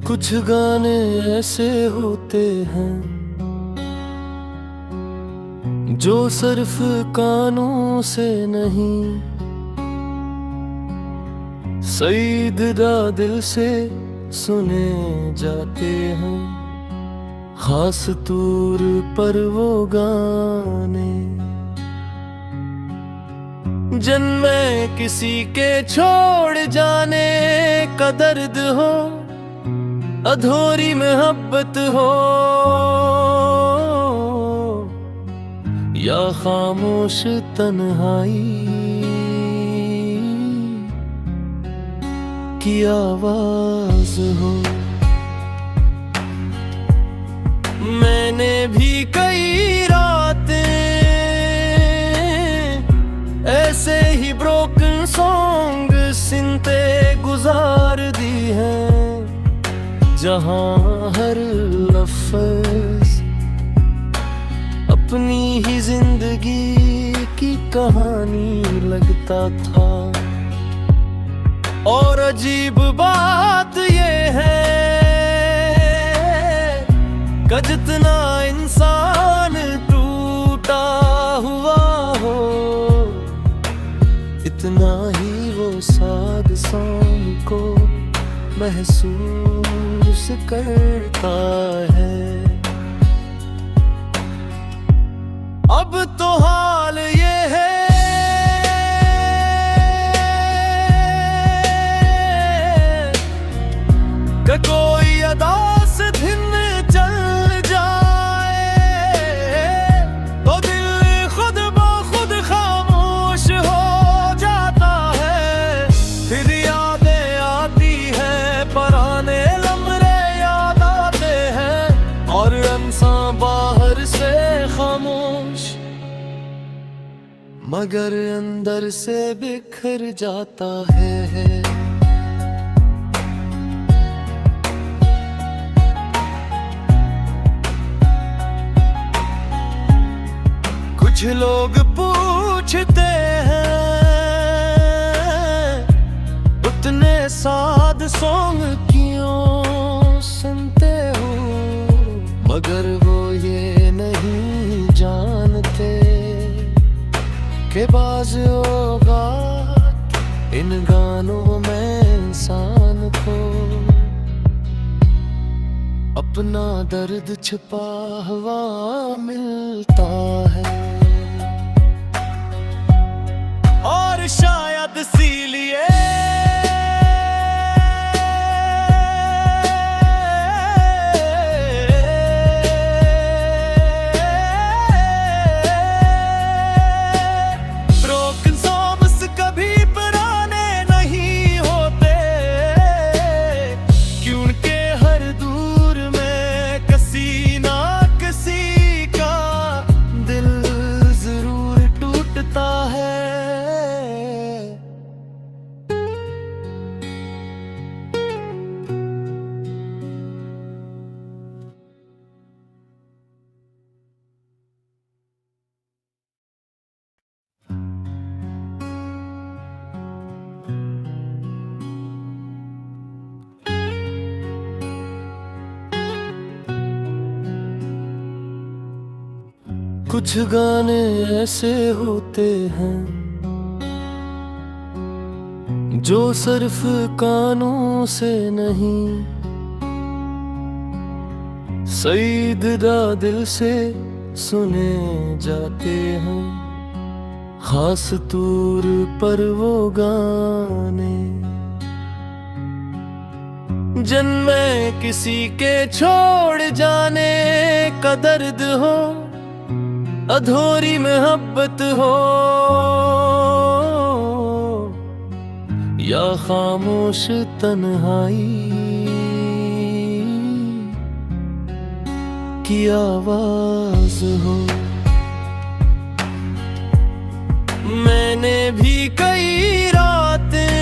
कुछ गाने ऐसे होते हैं जो सिर्फ कानों से नहीं, सीधा दिल से सुने जाते हैं। खास तौर पर वो गाने जिनमें किसी के छोड़ जाने का दर्द हो, अधूरी मोहब्बत हो या खामोश तन्हाई की आवाज हो। मैंने भी कई रातें ऐसे ही ब्रोकन सॉन्ग सुनते गुजार दी हैं, जहां हर लफ्ज़ अपनी ही जिंदगी की कहानी लगता था। और अजीब बात ये है कि जितना इंसान टूटा हुआ हो, इतना ही वो साद सॉन्ग को महसूस करता है। अब तो हाल ये है कि कोई अदा से दिन चल जाए तो दिल खुद ब खुद खामोश हो जाता है। फिर यादें आती हैं, पुराने लम्हे याद आते हैं, और इंसान बाहर से खामोश मगर अंदर से बिखर जाता है। कुछ लोग पूछते हैं उतने साद सॉन्ग क्यों सुनते हो, मगर वो ये नहीं जानते कि बाज़ औक़ात इन गानों में इंसान को अपना दर्द छिपा हुआ मिलता है। और शायद इसीलिए ब्रोकन सॉन्ग्स कभी पुराने नहीं होते, क्योंकि हर दूर में किसी ना किसी का दिल जरूर टूटता है। कुछ गाने ऐसे होते हैं जो सिर्फ कानों से नहीं, सीधा दिल से सुने जाते हैं। खास तौर पर वो गाने जिनमें किसी के छोड़ जाने का दर्द हो, अधूरी मोहब्बत हो या खामोश तन्हाई की आवाज हो। मैंने भी कई रातें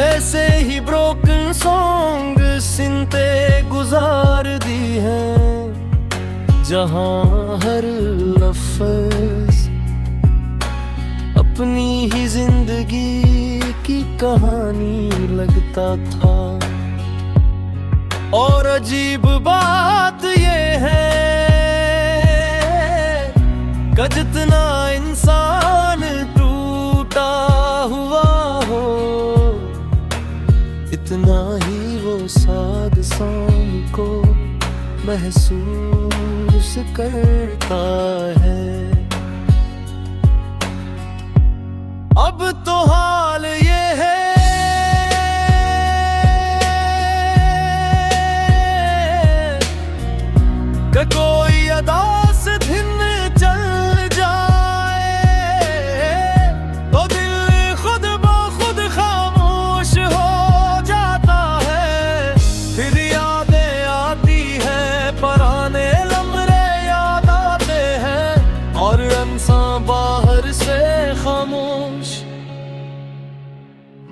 ऐसे ही ब्रोकन सॉन्ग सुनते गुजार दी हैं, जहां हर लफ्ज़ अपनी ही जिंदगी की कहानी लगता था। और अजीब बात ये है कि जितना इंसान टूटा हुआ हो, इतना ही वो साद सॉन्ग को महसूस करता है। अब तो हाल ये है कि कोई अदा से दिन चल जाए तो दिल खुद ब खुद खामोश हो जाता है। फिर यादें आती हैं, पुराने लम्हे याद आते हैं, और इंसान बाहर से खामोश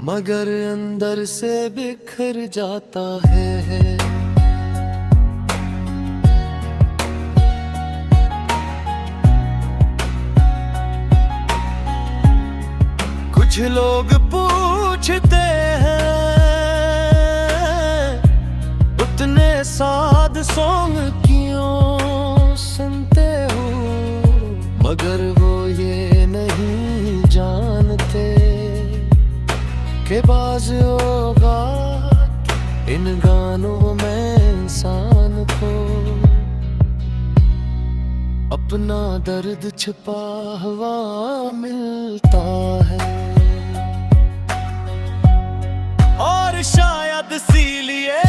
मगर अंदर से बिखर जाता है। कुछ लोग पूछते हैं उतने साद सॉन्ग क्यों सुनते हो, मगर वो ये नहीं जानते कि बाज़ औक़ात इन गानों में इंसान को अपना दर्द छिपा हुआ मिलता है। और शायद इसीलिए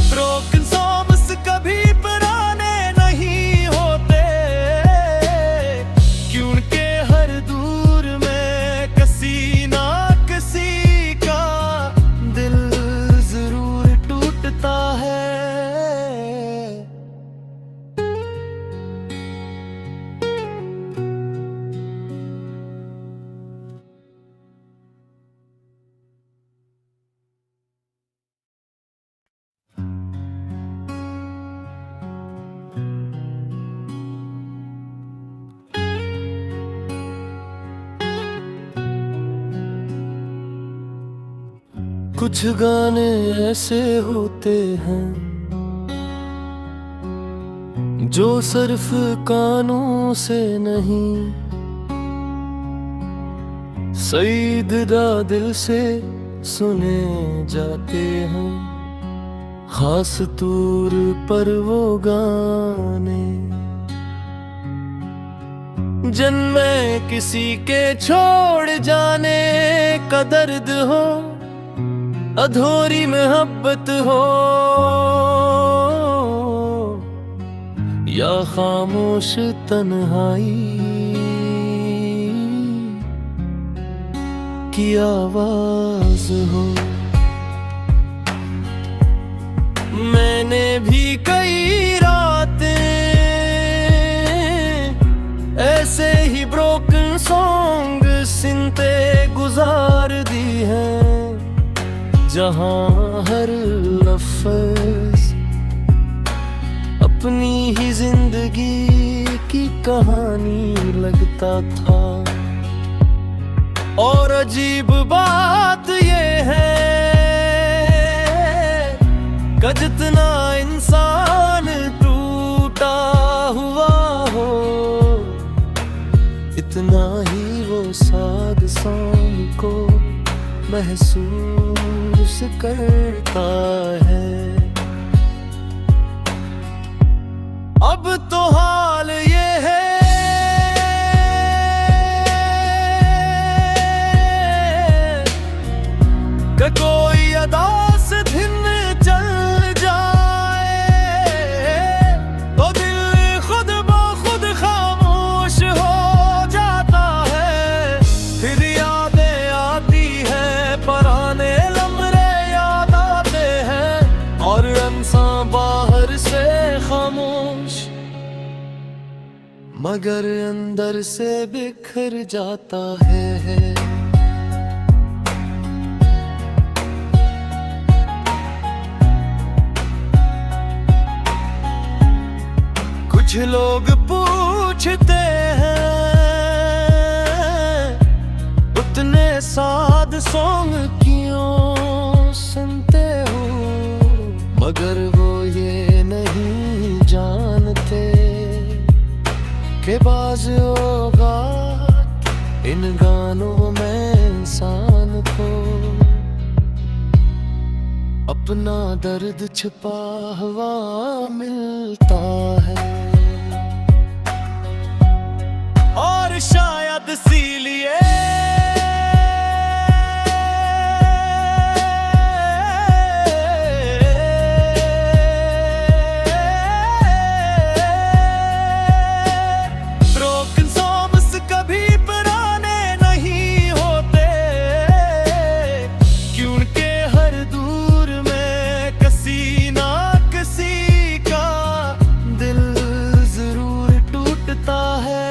ब्रोकन सॉन्ग्स कभी पुराने नहीं होते, क्योंकि हर दूर में किसी ना किसी का दिल जरूर टूटता है। कुछ गाने ऐसे होते हैं जो सिर्फ कानों से नहीं, सीधा दिल से सुने जाते हैं। खास तौर पर वो गाने जिनमें किसी के छोड़ जाने का दर्द हो, अधूरी मोहब्बत हो, या खामोश तन्हाई की आवाज हो। मैंने भी कई रातें ऐसे ही ब्रोकन सॉन्ग सुनते गुजार दी हैं, जहां हर लफ्ज़ अपनी ही जिंदगी की कहानी लगता था। और अजीब बात ये है कि जितना इंसान टूटा हुआ हो, इतना ही वो साद सॉन्ग को महसूस करता है। अब तो हाल ये है कि कोई अदा से दिन चल जाए तो दिल खुद ब खुद खामोश हो जाता है। फिर यादें आती हैं, पुराने लम्हे याद आते हैं, और इंसान बाहर से खामोश मगर अंदर से बिखर जाता है। कुछ लोग पूछते हैं उतने साद सॉन्ग क्यों सुनते हो, मगर वो ये नहीं जानते कि बाज़ औक़ात इन गानों में इंसान को अपना दर्द छिपा हुआ मिलता है। और शायद इसीलिए ब्रोकन सॉन्ग्स कभी पुराने नहीं होते, क्योंकि हर दूर में किसी ना किसी का दिल जरूर टूटता है।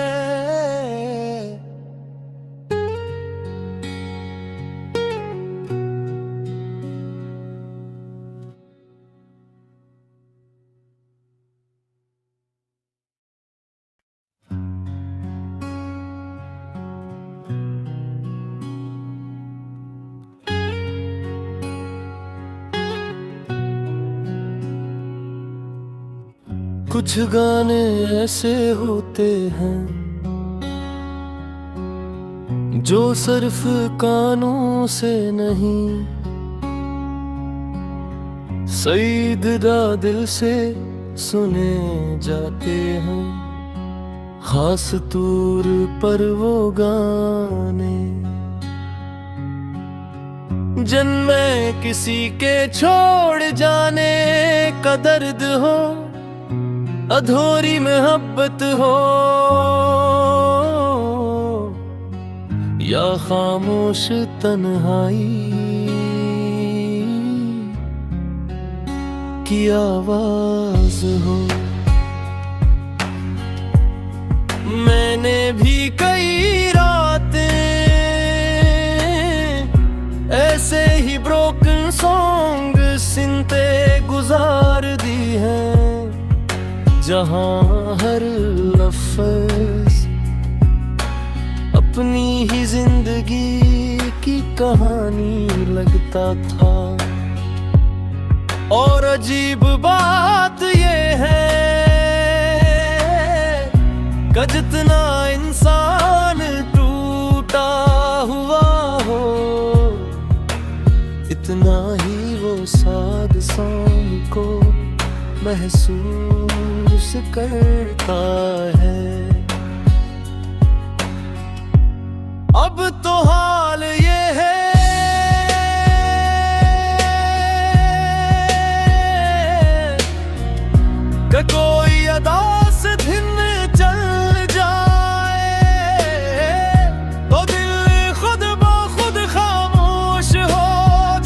कुछ गाने ऐसे होते हैं जो सिर्फ कानों से नहीं, सीधा दिल से सुने जाते हैं। खास तौर पर वो गाने जिनमें किसी के छोड़ जाने का दर्द हो, अधूरी मोहब्बत हो या खामोश तन्हाई की आवाज हो। मैंने भी कई रातें ऐसे ही ब्रोकन सॉन्ग सुनते गुजार दी हैं, जहां हर लफ्ज़ अपनी ही जिंदगी की कहानी लगता था। और अजीब बात ये है कि जितना इंसान टूटा हुआ हो, इतना ही वो साद सॉन्ग को महसूस करता है। अब तो हाल ये है कि कोई अदा से दिन चल जाए तो दिल खुद ब खुद खामोश हो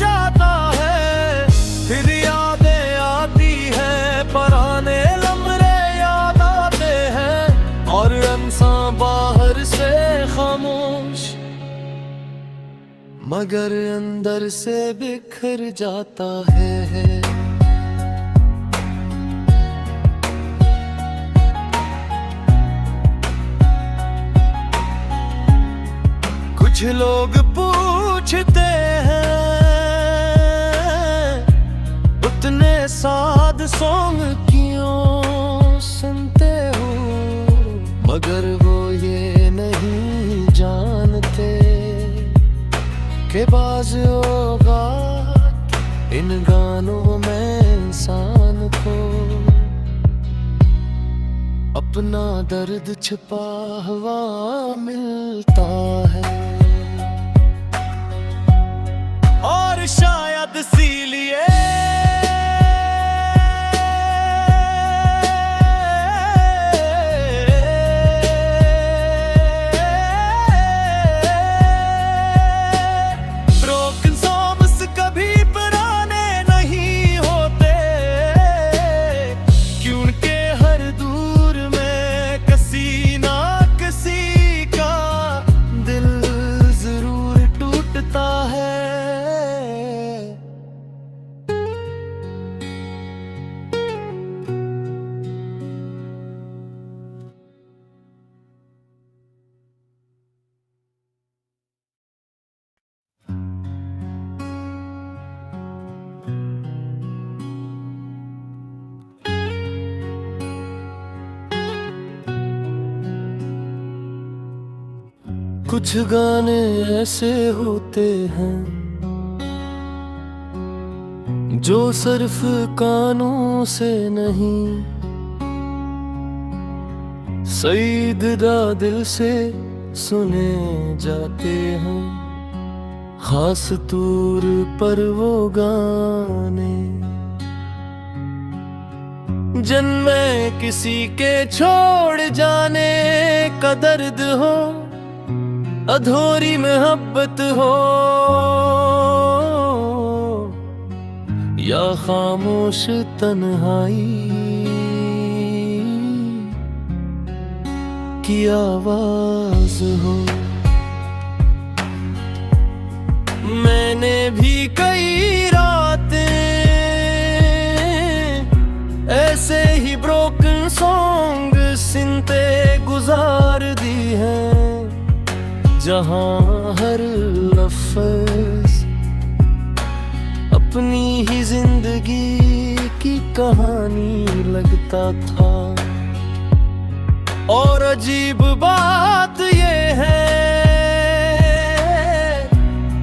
जाता है। फिर यादें आती है, पुराने लम्हे याद आते हैं, और इंसान बाहर से खामोश मगर अंदर से बिखर जाता है। कुछ लोग पूछते हैं उतने साद सॉन्ग क्यों सुनते हो, मगर वो ये नहीं जानते कि बाज़ औक़ात इन गानों में इंसान को अपना दर्द छिपा हुआ मिलता है। और शायद इसीलिए ब्रोकन सॉन्ग्स कभी पुराने नहीं होते, क्योंकि हर दूर में किसी ना किसी का दिल जरूर टूटता है। कुछ गाने ऐसे होते हैं जो सिर्फ कानों से नहीं, सईदा दिल से सुने जाते हैं। खास तौर पर वो गाने जिनमें किसी के छोड़ जाने का दर्द हो, अधूरी मोहब्बत हो या खामोश तन्हाई की आवाज हो। मैंने भी कई रातें ऐसे ही ब्रोकन सॉन्ग सुनते गुजार दी हैं, जहां हर लफ्ज़ अपनी ही जिंदगी की कहानी लगता था। और अजीब बात ये है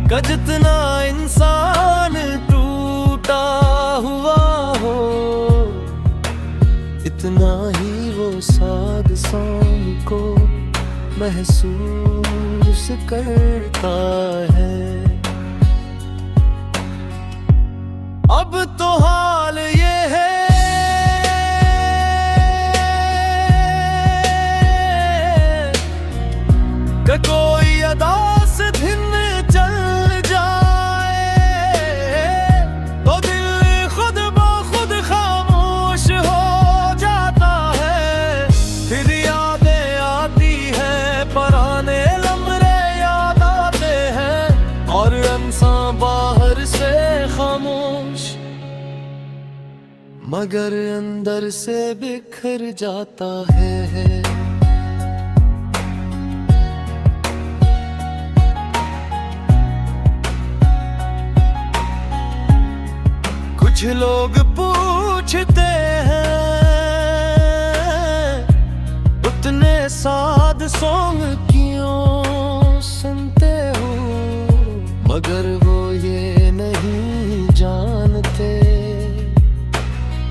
कि जितना इंसान टूटा हुआ हो, इतना ही वो साद सॉन्ग को महसूस करता है। अब तो हाल ये है कि कोई अदा से दिन चल जाए तो दिल खुद ब खुद खामोश हो जाता है। फिर यादें आती है, पुराने लम्हे याद आते हैं और इंसान बाहर से खामोश मगर अंदर से बिखर जाता है। कुछ लोग पूछते हैं उतने साद सॉन्ग क्यों सुनते हो, मगर वो ये नहीं जानते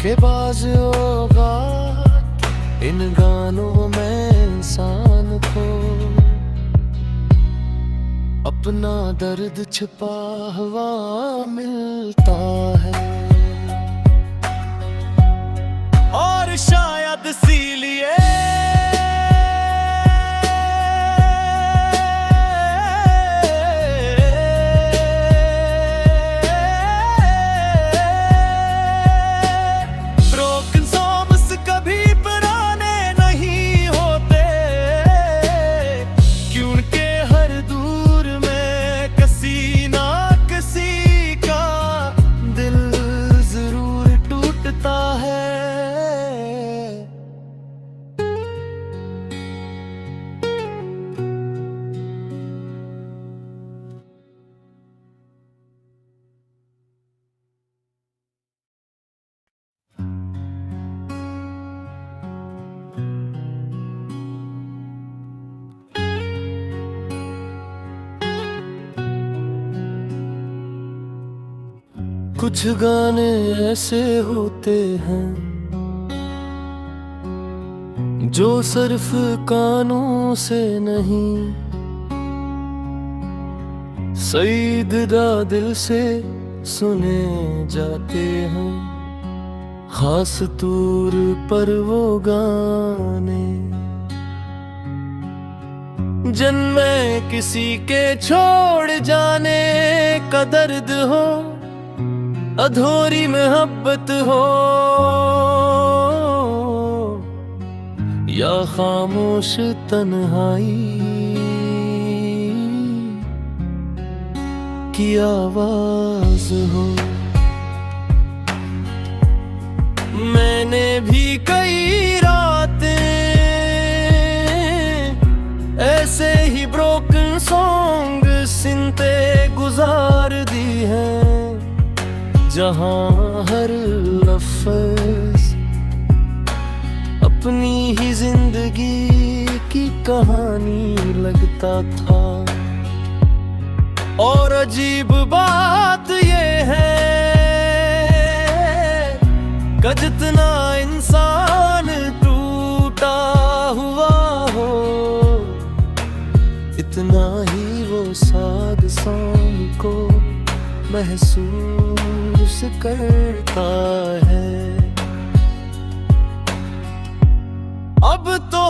कि बाज़ औक़ात इन गानों में इंसान को अपना दर्द छिपा हुआ मिलता है। और शायद इसीलिए ब्रोकन सॉन्ग्स कभी पुराने नहीं होते, क्योंकि हर दूर में किसी ना किसी का दिल जरूर टूटता है। कुछ गाने ऐसे होते हैं जो सिर्फ कानों से नहीं, सईदा दिल से सुने जाते हैं। खास तौर पर वो गाने जिनमें किसी के छोड़ जाने का दर्द हो, अधूरी मोहब्बत हो या खामोश तन्हाई की आवाज हो। मैंने भी कई रातें ऐसे ही ब्रोकन सॉन्ग सुनते गुजार दी हैं, जहां हर लफ्ज़ अपनी ही जिंदगी की कहानी लगता था। और अजीब बात ये है कि जितना इंसान टूटा हुआ हो, इतना ही वो साद सांग को महसूस करता है। अब तो